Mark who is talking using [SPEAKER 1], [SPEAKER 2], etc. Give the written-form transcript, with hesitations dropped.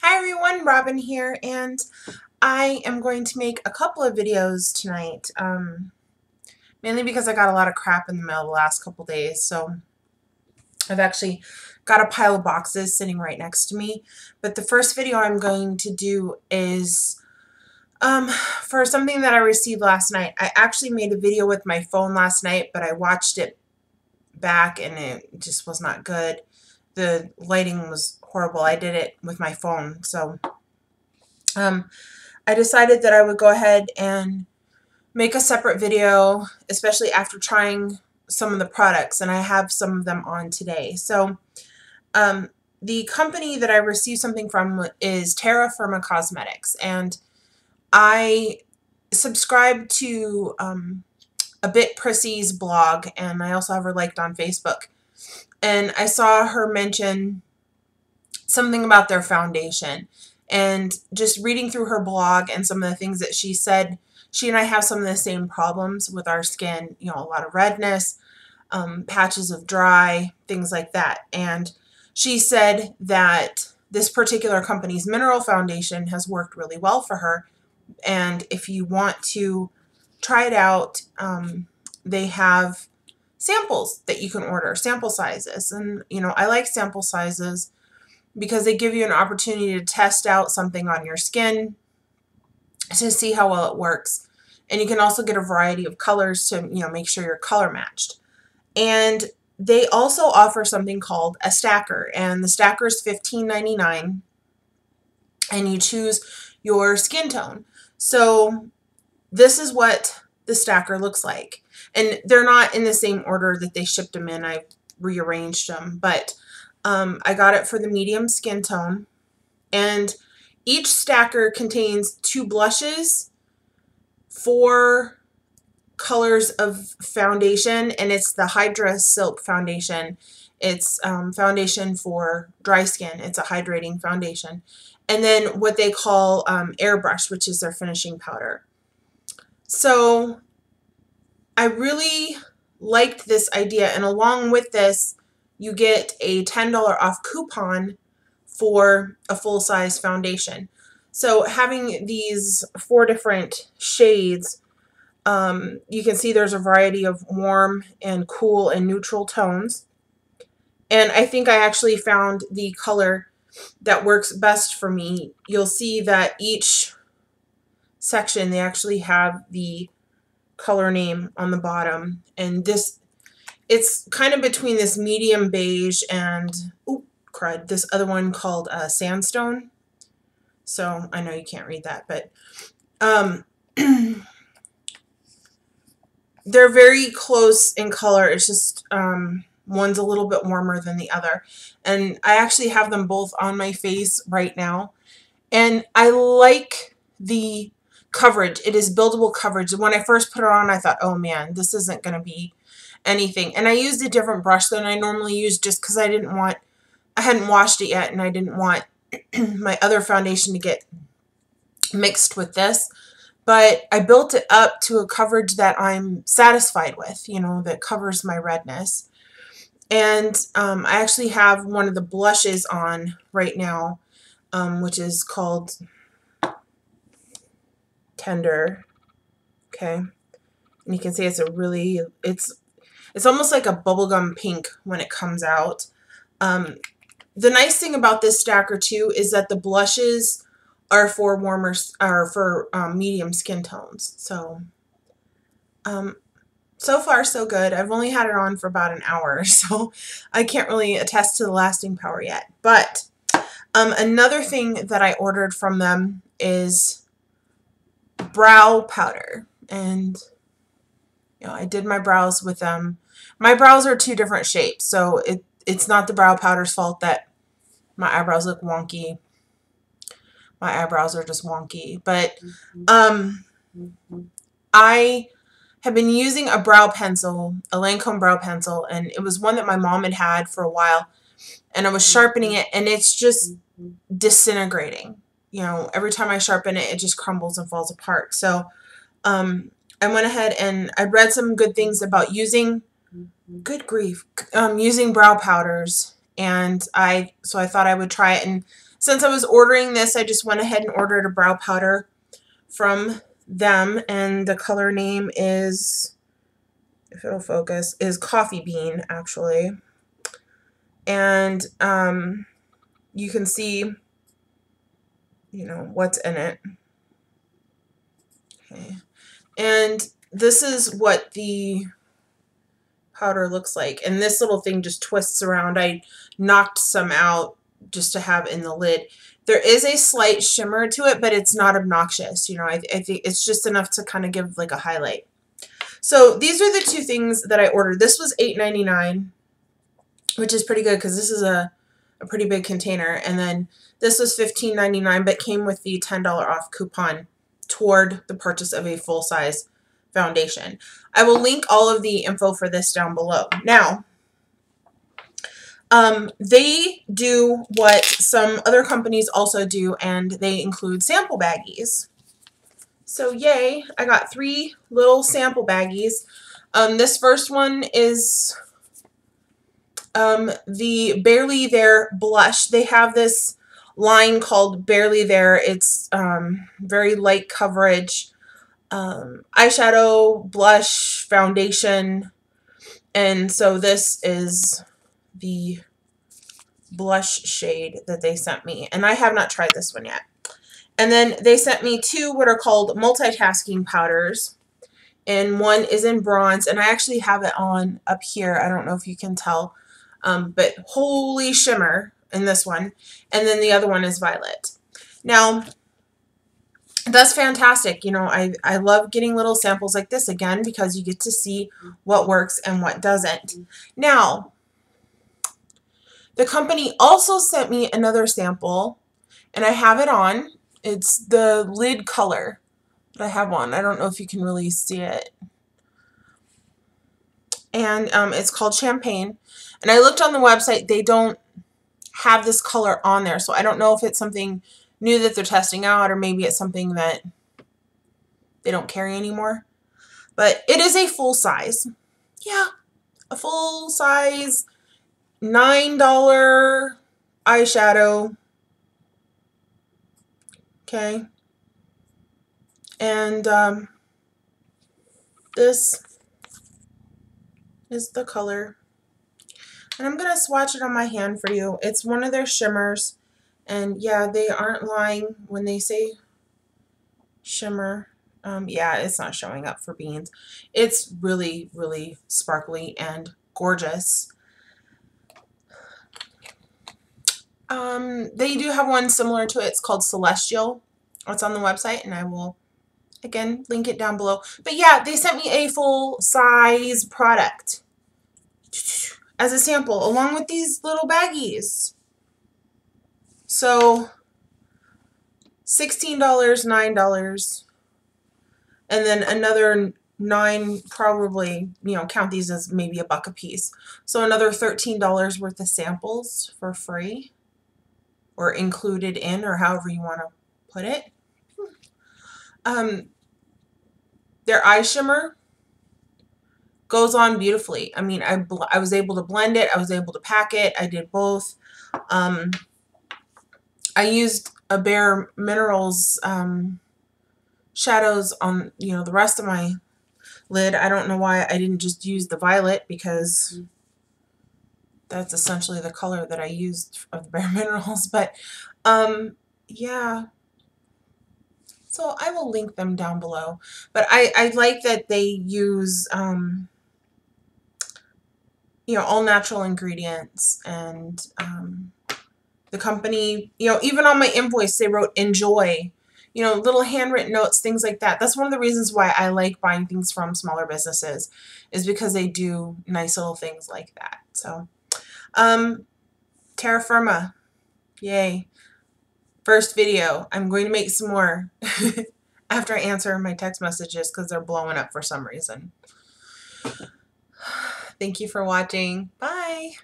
[SPEAKER 1] Hi everyone, Robin here, and I am going to make a couple of videos tonight, mainly because I got a lot of crap in the mail the last couple days, so I've actually got a pile of boxes sitting right next to me. But the first video I'm going to do is for something that I received last night. I actually made a video with my phone last night, but I watched it back and it just was not good. The lighting was horrible. I did it with my phone, so I decided that I would go ahead and make a separate video, especially after trying some of the products, and I have some of them on today. So the company that I received something from is Terra Firma Cosmetics, and I subscribe to a bit Prissy's blog, and I also have her liked on Facebook. And I saw her mention something about their foundation. And just reading through her blog and some of the things that she said, she and I have some of the same problems with our skin, a lot of redness, patches of dry, things like that. And she said that this particular company's mineral foundation has worked really well for her. And if you want to try it out, they have samples that you can order, sample sizes. And, I like sample sizes because they give you an opportunity to test out something on your skin to see how well it works. And you can also get a variety of colors to, make sure you're color matched. And they also offer something called a stacker, and the stacker is $15.99, and you choose your skin tone. So this is what the stacker looks like. And they're not in the same order that they shipped them in. I rearranged them, but I got it for the medium skin tone, and each stacker contains 2 blushes, 4 colors of foundation, and it's the Hydra Silk foundation. It's foundation for dry skin. It's a hydrating foundation. And then what they call airbrush, which is their finishing powder. So I really liked this idea, and along with this, you get a $10 off coupon for a full-size foundation. So having these 4 different shades, you can see there's a variety of warm and cool and neutral tones. And I think I actually found the color that works best for me. You'll see that each section, they actually have the color name on the bottom. And it's kind of between this medium beige and, oh crud, this other one called sandstone. So I know you can't read that, but they're very close in color. It's just one's a little bit warmer than the other. And I actually have them both on my face right now. And I like the coverage. It is buildable coverage. When I first put it on, I thought, oh man, this isn't going to be anything. And I used a different brush than I normally use just because I hadn't washed it yet, and I didn't want my other foundation to get mixed with this. But I built it up to a coverage that I'm satisfied with, that covers my redness. And I actually have one of the blushes on right now, which is called Tender. Okay. And you can see it's almost like a bubblegum pink when it comes out. The nice thing about this stacker too is that the blushes are for medium skin tones. So so far so good. I've only had it on for about an hour, so I can't really attest to the lasting power yet. But another thing that I ordered from them is brow powder, and I did my brows with them. My brows are 2 different shapes, so it's not the brow powder's fault that my eyebrows look wonky. My eyebrows are just wonky. But I have been using a brow pencil, a Lancome brow pencil, and it was one that my mom had for a while. And I was sharpening it, and it's just disintegrating. Every time I sharpen it, it just crumbles and falls apart. So I went ahead and I read some good things about using, using brow powders. And so I thought I would try it and since I was ordering this, I just went ahead and ordered a brow powder from them, and the color name is, if it'll focus, is Coffee Bean, actually. And you can see, you know, what's in it. Okay. And this is what the powder looks like. And this little thing just twists around. I knocked some out just to have in the lid. There is a slight shimmer to it, but it's not obnoxious. You know, I think it's just enough to kind of give like a highlight. So these are the two things that I ordered. This was $8.99, which is pretty good because this is a pretty big container. And then this was $15.99, but came with the $10 off coupon toward the purchase of a full-size foundation. I will link all of the info for this down below. Now, they do what some other companies also do, and they include sample baggies. So yay, I got 3 little sample baggies. This first one is the Barely There blush. They have this line called Barely There. It's very light coverage eyeshadow, blush, foundation, and so this is the blush shade that they sent me, and I have not tried this one yet. And then they sent me 2 what are called multitasking powders, and one is in bronze, and I actually have it on up here. I don't know if you can tell, but holy shimmer in this one. And then the other one is violet. Now, that's fantastic. You know, I love getting little samples like this, again, because you get to see what works and what doesn't. Now, the company also sent me another sample, and I have it on. It's the lid color that I have on. I don't know if you can really see it. And it's called Champagne. And I looked on the website. They don't have this color on there, so I don't know if it's something new that they're testing out, or maybe it's something that they don't carry anymore. But it is a full size. Yeah, a full size $9 eyeshadow. Okay. And this is the color. And I'm going to swatch it on my hand for you. It's one of their shimmers. And yeah, they aren't lying when they say shimmer. Yeah, it's not showing up for beans. It's really, really sparkly and gorgeous. They do have one similar to it. It's called Celestial. It's on the website, and I will, again, link it down below. But yeah, they sent me a full-size product as a sample, along with these little baggies. So, $16, $9, and then another $9, probably, you know, count these as maybe $1 a piece. So another $13 worth of samples for free, or included in, or however you want to put it. Their eye shimmer goes on beautifully. I mean, I was able to blend it. I was able to pack it. I did both. I used a Bare Minerals shadows on, you know, the rest of my lid. I don't know why I didn't just use the violet, because that's essentially the color that I used of the Bare Minerals. But yeah. So I will link them down below. But I like that they use you know, all natural ingredients, and the company, you know, even on my invoice they wrote enjoy, you know, little handwritten notes, things like that. That's one of the reasons why I like buying things from smaller businesses, is because they do nice little things like that. So Terra Firma, yay. First video. I'm going to make some more after I answer my text messages, because they're blowing up for some reason. Thank you for watching. Bye.